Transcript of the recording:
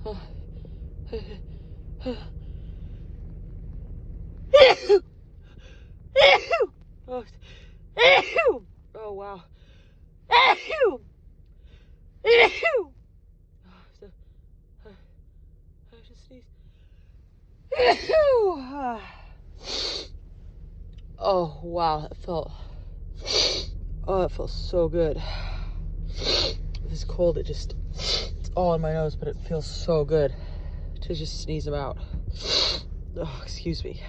Oh wow. I just sneezed. Oh wow, that felt so good. This cold, it's all in my nose, but it feels so good to just sneeze them out. Oh, excuse me.